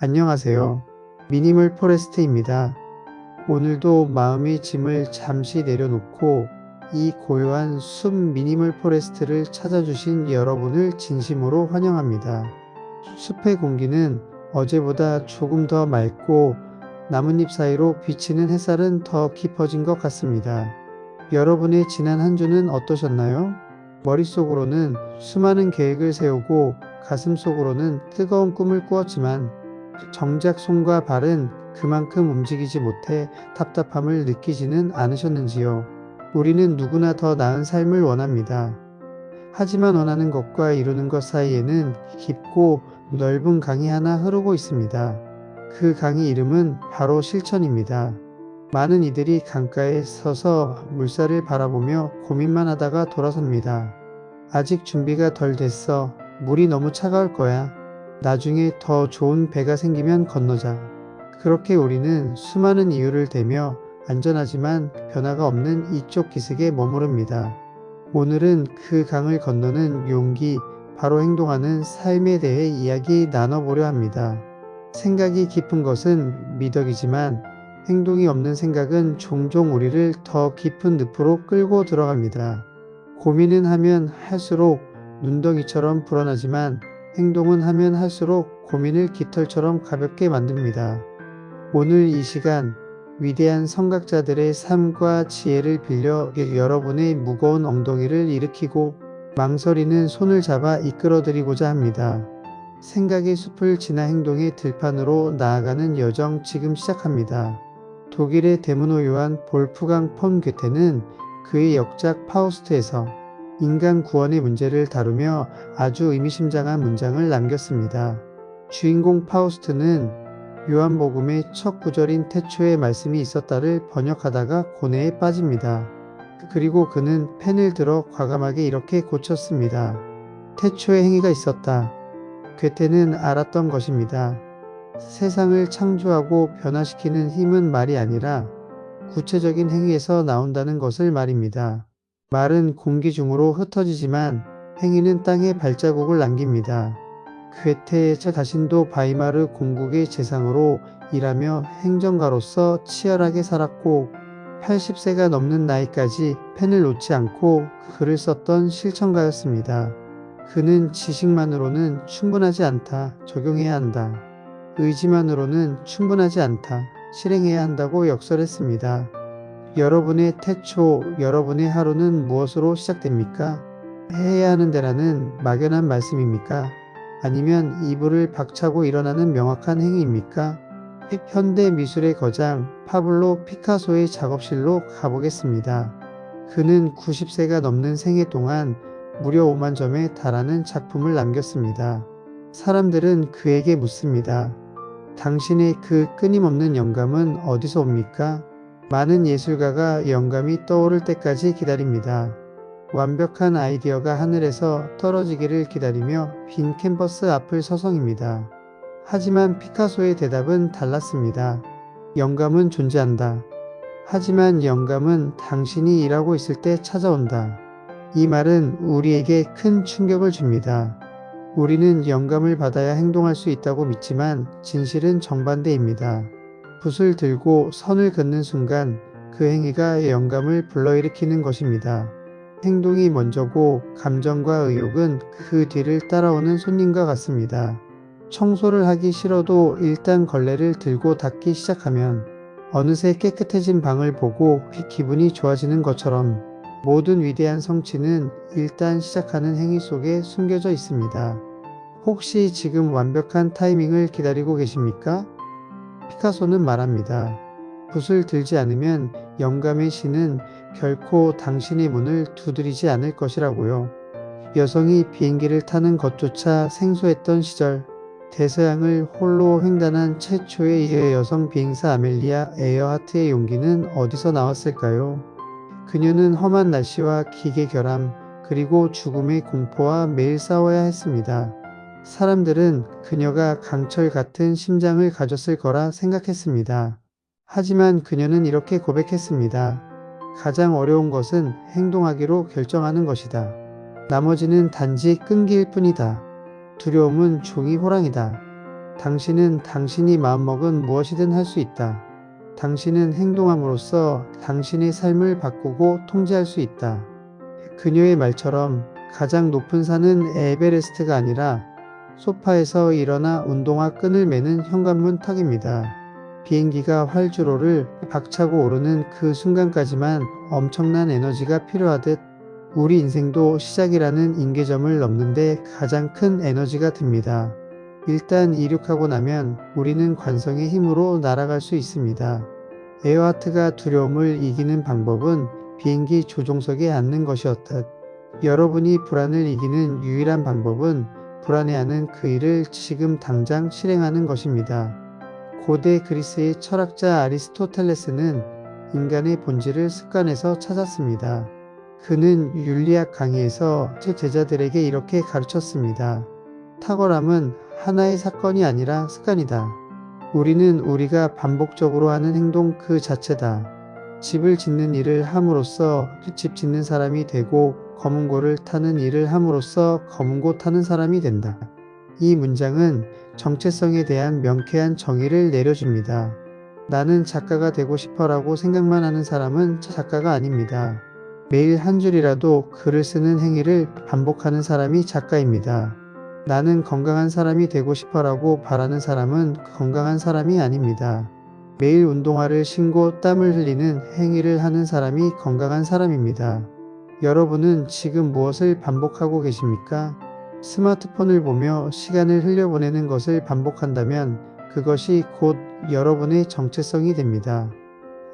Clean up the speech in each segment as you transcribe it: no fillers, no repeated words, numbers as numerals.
안녕하세요. 미니멀 포레스트입니다. 오늘도 마음의 짐을 잠시 내려놓고 이 고요한 숲 미니멀 포레스트를 찾아주신 여러분을 진심으로 환영합니다. 숲의 공기는 어제보다 조금 더 맑고 나뭇잎 사이로 비치는 햇살은 더 깊어진 것 같습니다. 여러분의 지난 한 주는 어떠셨나요? 머릿속으로는 수많은 계획을 세우고 가슴속으로는 뜨거운 꿈을 꾸었지만 정작 손과 발은 그만큼 움직이지 못해 답답함을 느끼지는 않으셨는지요? 우리는 누구나 더 나은 삶을 원합니다. 하지만 원하는 것과 이루는 것 사이에는 깊고 넓은 강이 하나 흐르고 있습니다. 그 강의 이름은 바로 실천입니다. 많은 이들이 강가에 서서 물살을 바라보며 고민만 하다가 돌아섭니다. 아직 준비가 덜 됐어. 물이 너무 차가울 거야. 나중에 더 좋은 배가 생기면 건너자. 그렇게 우리는 수많은 이유를 대며 안전하지만 변화가 없는 이쪽 기슭에 머무릅니다. 오늘은 그 강을 건너는 용기, 바로 행동하는 삶에 대해 이야기 나눠보려 합니다. 생각이 깊은 것은 미덕이지만 행동이 없는 생각은 종종 우리를 더 깊은 늪으로 끌고 들어갑니다. 고민은 하면 할수록 눈덩이처럼 불어나지만 행동은 하면 할수록 고민을 깃털처럼 가볍게 만듭니다. 오늘 이 시간 위대한 성각자들의 삶과 지혜를 빌려 여러분의 무거운 엉덩이를 일으키고 망설이는 손을 잡아 이끌어드리고자 합니다. 생각의 숲을 지나 행동의 들판으로 나아가는 여정 지금 시작합니다. 독일의 대문호 요한 볼프강 폰 괴테는 그의 역작 파우스트에서 인간 구원의 문제를 다루며 아주 의미심장한 문장을 남겼습니다. 주인공 파우스트는 요한복음의 첫 구절인 태초에 말씀이 있었다를 번역하다가 고뇌에 빠집니다. 그리고 그는 펜을 들어 과감하게 이렇게 고쳤습니다. 태초에 행위가 있었다. 괴테는 알았던 것입니다. 세상을 창조하고 변화시키는 힘은 말이 아니라 구체적인 행위에서 나온다는 것을 말입니다. 말은 공기 중으로 흩어지지만 행위는 땅에 발자국을 남깁니다. 괴테의 자신도 바이마르 공국의 재상으로 일하며 행정가로서 치열하게 살았고 80세가 넘는 나이까지 펜을 놓지 않고 글을 썼던 실천가였습니다. 그는 지식만으로는 충분하지 않다. 적용해야 한다. 의지만으로는 충분하지 않다. 실행해야 한다고 역설했습니다. 여러분의 태초, 여러분의 하루는 무엇으로 시작됩니까? 해야 하는 데라는 막연한 말씀입니까? 아니면 이불을 박차고 일어나는 명확한 행위입니까? 현대 미술의 거장 파블로 피카소의 작업실로 가보겠습니다. 그는 90세가 넘는 생애 동안 무려 5만 점에 달하는 작품을 남겼습니다. 사람들은 그에게 묻습니다. 당신의 그 끊임없는 영감은 어디서 옵니까? 많은 예술가가 영감이 떠오를 때까지 기다립니다. 완벽한 아이디어가 하늘에서 떨어지기를 기다리며 빈 캔버스 앞을 서성입니다. 하지만 피카소의 대답은 달랐습니다. 영감은 존재한다. 하지만 영감은 당신이 일하고 있을 때 찾아온다. 이 말은 우리에게 큰 충격을 줍니다. 우리는 영감을 받아야 행동할 수 있다고 믿지만 진실은 정반대입니다. 붓을 들고 선을 긋는 순간 그 행위가 영감을 불러일으키는 것입니다. 행동이 먼저고 감정과 의욕은 그 뒤를 따라오는 손님과 같습니다. 청소를 하기 싫어도 일단 걸레를 들고 닦기 시작하면 어느새 깨끗해진 방을 보고 기분이 좋아지는 것처럼 모든 위대한 성취는 일단 시작하는 행위 속에 숨겨져 있습니다. 혹시 지금 완벽한 타이밍을 기다리고 계십니까? 피카소는 말합니다. 붓을 들지 않으면 영감의 신은 결코 당신의 문을 두드리지 않을 것이라고요. 여성이 비행기를 타는 것조차 생소했던 시절, 대서양을 홀로 횡단한 최초의 여성 비행사 아멜리아 에어하트의 용기는 어디서 나왔을까요? 그녀는 험한 날씨와 기계 결함, 그리고 죽음의 공포와 매일 싸워야 했습니다. 사람들은 그녀가 강철 같은 심장을 가졌을 거라 생각했습니다. 하지만 그녀는 이렇게 고백했습니다. 가장 어려운 것은 행동하기로 결정하는 것이다. 나머지는 단지 끈기일 뿐이다. 두려움은 종이 호랑이다. 당신은 당신이 마음먹은 무엇이든 할 수 있다. 당신은 행동함으로써 당신의 삶을 바꾸고 통제할 수 있다. 그녀의 말처럼 가장 높은 산은 에베레스트가 아니라 소파에서 일어나 운동화 끈을 매는 현관문 턱입니다. 비행기가 활주로를 박차고 오르는 그 순간까지만 엄청난 에너지가 필요하듯 우리 인생도 시작이라는 임계점을 넘는데 가장 큰 에너지가 듭니다. 일단 이륙하고 나면 우리는 관성의 힘으로 날아갈 수 있습니다. 에어하트가 두려움을 이기는 방법은 비행기 조종석에 앉는 것이었듯 여러분이 불안을 이기는 유일한 방법은 불안해하는 그 일을 지금 당장 실행하는 것입니다. 고대 그리스의 철학자 아리스토텔레스는 인간의 본질을 습관에서 찾았습니다. 그는 윤리학 강의에서 제자들에게 이렇게 가르쳤습니다. 탁월함은 하나의 사건이 아니라 습관이다. 우리는 우리가 반복적으로 하는 행동 그 자체다. 집을 짓는 일을 함으로써 집 짓는 사람이 되고 검은고를 타는 일을 함으로써 검은고 타는 사람이 된다. 이 문장은 정체성에 대한 명쾌한 정의를 내려줍니다. 나는 작가가 되고 싶어라고 생각만 하는 사람은 작가가 아닙니다. 매일 한 줄이라도 글을 쓰는 행위를 반복하는 사람이 작가입니다. 나는 건강한 사람이 되고 싶어라고 바라는 사람은 건강한 사람이 아닙니다. 매일 운동화를 신고 땀을 흘리는 행위를 하는 사람이 건강한 사람입니다. 여러분은 지금 무엇을 반복하고 계십니까? 스마트폰을 보며 시간을 흘려보내는 것을 반복한다면 그것이 곧 여러분의 정체성이 됩니다.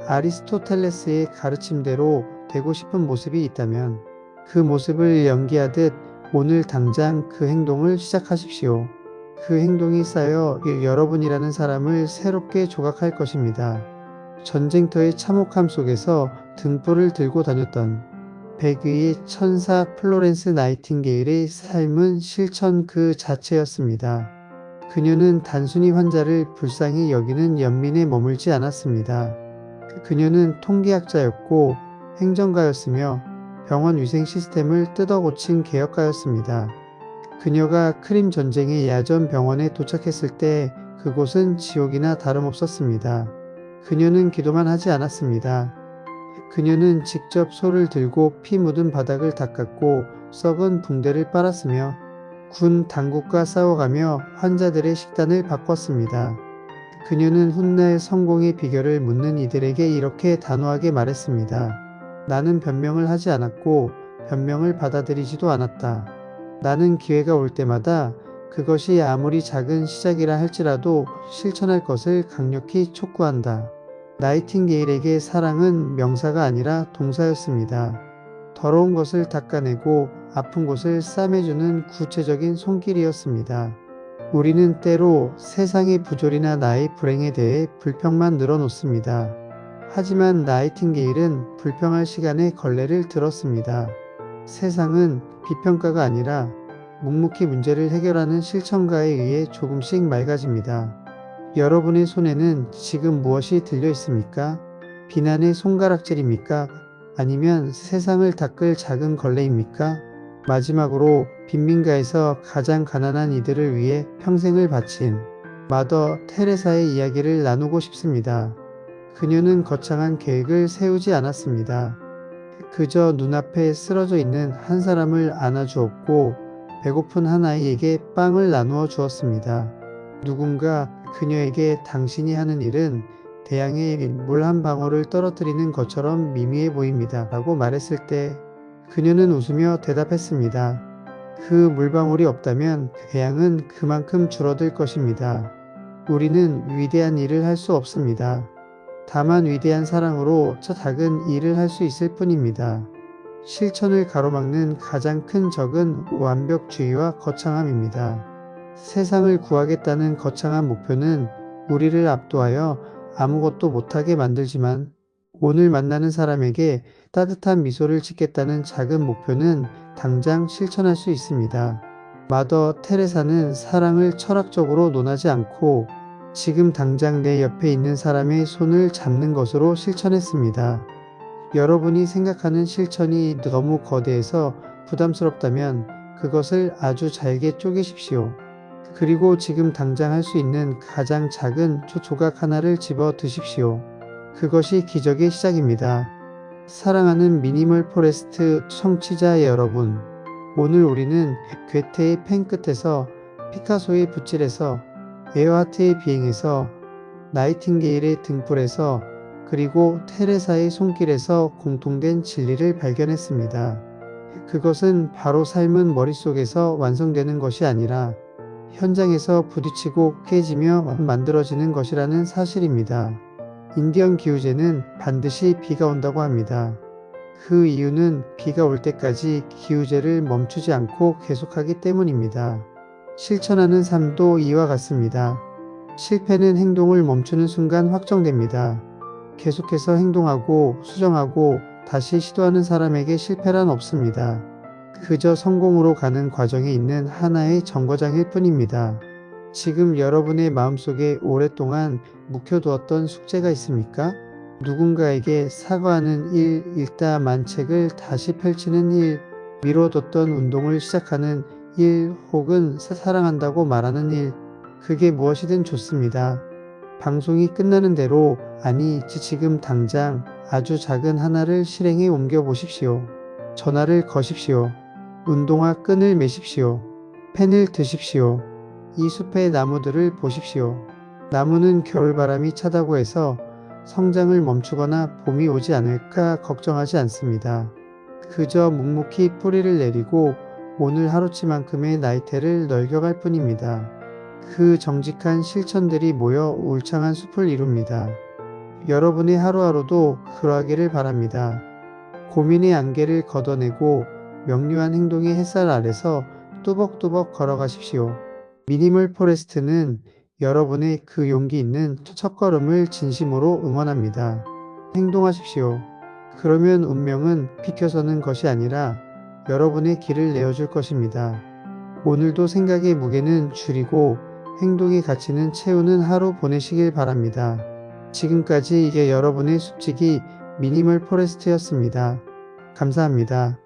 아리스토텔레스의 가르침대로 되고 싶은 모습이 있다면 그 모습을 연기하듯 오늘 당장 그 행동을 시작하십시오. 그 행동이 쌓여 여러분이라는 사람을 새롭게 조각할 것입니다. 전쟁터의 참혹함 속에서 등불을 들고 다녔던 백의의 천사 플로렌스 나이팅게일의 삶은 실천 그 자체였습니다. 그녀는 단순히 환자를 불쌍히 여기는 연민에 머물지 않았습니다. 그녀는 통계학자였고 행정가였으며 병원 위생 시스템을 뜯어고친 개혁가였습니다. 그녀가 크림 전쟁의 야전 병원에 도착했을 때 그곳은 지옥이나 다름없었습니다. 그녀는 기도만 하지 않았습니다. 그녀는 직접 소를 들고 피 묻은 바닥을 닦았고 썩은 붕대를 빨았으며 군 당국과 싸워가며 환자들의 식단을 바꿨습니다. 그녀는 훗날 성공의 비결을 묻는 이들에게 이렇게 단호하게 말했습니다. 나는 변명을 하지 않았고 변명을 받아들이지도 않았다. 나는 기회가 올 때마다 그것이 아무리 작은 시작이라 할지라도 실천할 것을 강력히 촉구한다. 나이팅게일에게 사랑은 명사가 아니라 동사였습니다. 더러운 것을 닦아내고 아픈 곳을 싸매주는 구체적인 손길이었습니다. 우리는 때로 세상의 부조리나 나의 불행에 대해 불평만 늘어놓습니다. 하지만 나이팅게일은 불평할 시간에 걸레를 들었습니다. 세상은 비평가가 아니라 묵묵히 문제를 해결하는 실천가에 의해 조금씩 맑아집니다. 여러분의 손에는 지금 무엇이 들려 있습니까? 비난의 손가락질입니까? 아니면 세상을 닦을 작은 걸레입니까? 마지막으로 빈민가에서 가장 가난한 이들을 위해 평생을 바친 마더 테레사의 이야기를 나누고 싶습니다. 그녀는 거창한 계획을 세우지 않았습니다. 그저 눈앞에 쓰러져 있는 한 사람을 안아주었고 배고픈 한 아이에게 빵을 나누어 주었습니다. 누군가 그녀에게 당신이 하는 일은 대양에 물 한 방울을 떨어뜨리는 것처럼 미미해 보입니다. 라고 말했을 때 그녀는 웃으며 대답했습니다. 그 물방울이 없다면 대양은 그만큼 줄어들 것입니다. 우리는 위대한 일을 할 수 없습니다. 다만 위대한 사랑으로 저 작은 일을 할 수 있을 뿐입니다. 실천을 가로막는 가장 큰 적은 완벽주의와 거창함입니다. 세상을 구하겠다는 거창한 목표는 우리를 압도하여 아무것도 못하게 만들지만 오늘 만나는 사람에게 따뜻한 미소를 짓겠다는 작은 목표는 당장 실천할 수 있습니다. 마더 테레사는 사랑을 철학적으로 논하지 않고 지금 당장 내 옆에 있는 사람의 손을 잡는 것으로 실천했습니다. 여러분이 생각하는 실천이 너무 거대해서 부담스럽다면 그것을 아주 잘게 쪼개십시오. 그리고 지금 당장 할 수 있는 가장 작은 조각 하나를 집어 드십시오. 그것이 기적의 시작입니다. 사랑하는 미니멀 포레스트 청취자 여러분, 오늘 우리는 괴테의 펜 끝에서, 피카소의 붓질에서, 에어하트의 비행에서, 나이팅게일의 등불에서, 그리고 테레사의 손길에서 공통된 진리를 발견했습니다. 그것은 바로 삶은 머릿속에서 완성되는 것이 아니라 현장에서 부딪히고 깨지며 만들어지는 것이라는 사실입니다. 인디언 기우제는 반드시 비가 온다고 합니다. 그 이유는 비가 올 때까지 기우제를 멈추지 않고 계속하기 때문입니다. 실천하는 삶도 이와 같습니다. 실패는 행동을 멈추는 순간 확정됩니다. 계속해서 행동하고 수정하고 다시 시도하는 사람에게 실패란 없습니다. 그저 성공으로 가는 과정에 있는 하나의 정거장일 뿐입니다. 지금 여러분의 마음속에 오랫동안 묵혀두었던 숙제가 있습니까? 누군가에게 사과하는 일, 읽다 만 책을 다시 펼치는 일, 미뤄뒀던 운동을 시작하는 일, 혹은 사랑한다고 말하는 일, 그게 무엇이든 좋습니다. 방송이 끝나는 대로, 아니 지금 당장 아주 작은 하나를 실행에 옮겨 보십시오. 전화를 거십시오. 운동화 끈을 매십시오. 펜을 드십시오. 이 숲의 나무들을 보십시오. 나무는 겨울바람이 차다고 해서 성장을 멈추거나 봄이 오지 않을까 걱정하지 않습니다. 그저 묵묵히 뿌리를 내리고 오늘 하루치만큼의 나이테를 넓혀갈 뿐입니다. 그 정직한 실천들이 모여 울창한 숲을 이룹니다. 여러분의 하루하루도 그러하기를 바랍니다. 고민의 안개를 걷어내고 명료한 행동의 햇살 아래서 뚜벅뚜벅 걸어가십시오. 미니멀 포레스트는 여러분의 그 용기 있는 첫걸음을 진심으로 응원합니다. 행동하십시오. 그러면 운명은 비켜서는 것이 아니라 여러분의 길을 내어줄 것입니다. 오늘도 생각의 무게는 줄이고 행동의 가치는 채우는 하루 보내시길 바랍니다. 지금까지 이게 여러분의 숲지기 미니멀 포레스트였습니다. 감사합니다.